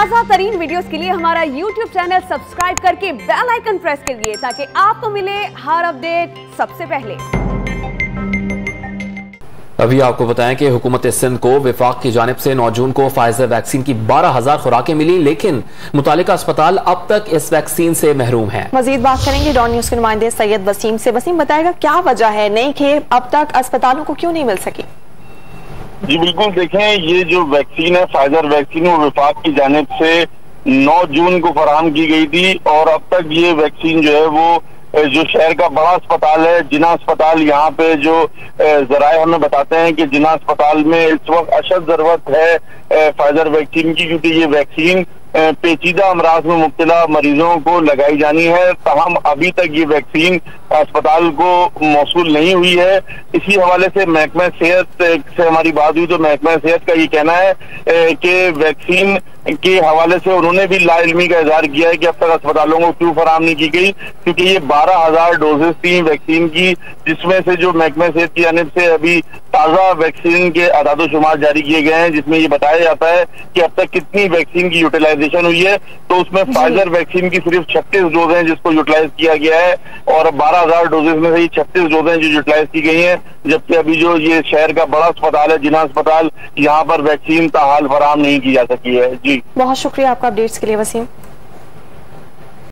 ताज़ा तरीन वीडियोस के लिए हमारा YouTube चैनल सब्सक्राइब करके बेल आइकन प्रेस करिए ताकि आपको मिले हर अपडेट सबसे पहले। अभी आपको बताएं कि हुकूमत सिंध को वफाक की जानिब से 9 जून को फाइजर वैक्सीन की 12,000 खुराकें मिली, लेकिन मुतालिका अस्पताल अब तक इस वैक्सीन से महरूम है। मजीद बात करेंगे डॉन न्यूज के नुमाइंदे सैयद वसीम से। वसीम, बताएगा क्या वजह है नई खेप अब तक अस्पतालों को क्यों नहीं मिल सकी? जी बिल्कुल, देखें ये जो वैक्सीन है फाइजर वैक्सीन वो वफाक की जानिब से 9 जून को फराहम की गई थी और अब तक ये वैक्सीन जो है वो जो शहर का बड़ा अस्पताल है जिना अस्पताल, यहाँ पे जो जराए हमें बताते हैं कि जिना अस्पताल में इस वक्त अशद जरूरत है फाइजर वैक्सीन की, क्योंकि ये वैक्सीन पेचीदा अमराज में मुब्तला मरीजों को लगाई जानी है। ताहम अभी तक ये वैक्सीन अस्पताल को मौसूल नहीं हुई है। इसी हवाले से महकमा सेहत से हमारी बात हुई तो महकमा सेहत का ये कहना है कि वैक्सीन के हवाले से उन्होंने भी लाइल्मी का इजहार किया है कि अब तक अस्पतालों को क्यों फराहम नहीं की गई, क्योंकि ये 12,000 डोजेस थी वैक्सीन की, जिसमें से जो महकमा सेहत की जानिब से अभी ताज़ा वैक्सीन के आदाद-ओ-शुमार जारी किए गए हैं, जिसमें ये बताया जाता है कि अब तक कितनी वैक्सीन की यूटिलाइजेशन हुई है। तो उसमें फाइजर वैक्सीन की सिर्फ 36 डोज हैं जिसको यूटिलाइज किया गया है और 12,000 डोजेस में से ये 36 डोज हैं जो यूटिलाइज की गई हैं, जबकि अभी जो ये शहर का बड़ा अस्पताल है जिना अस्पताल, यहाँ पर वैक्सीन ताहाल फराहम नहीं की जा सकी है। जी बहुत शुक्रिया आपका अपडेट्स के लिए वसीम।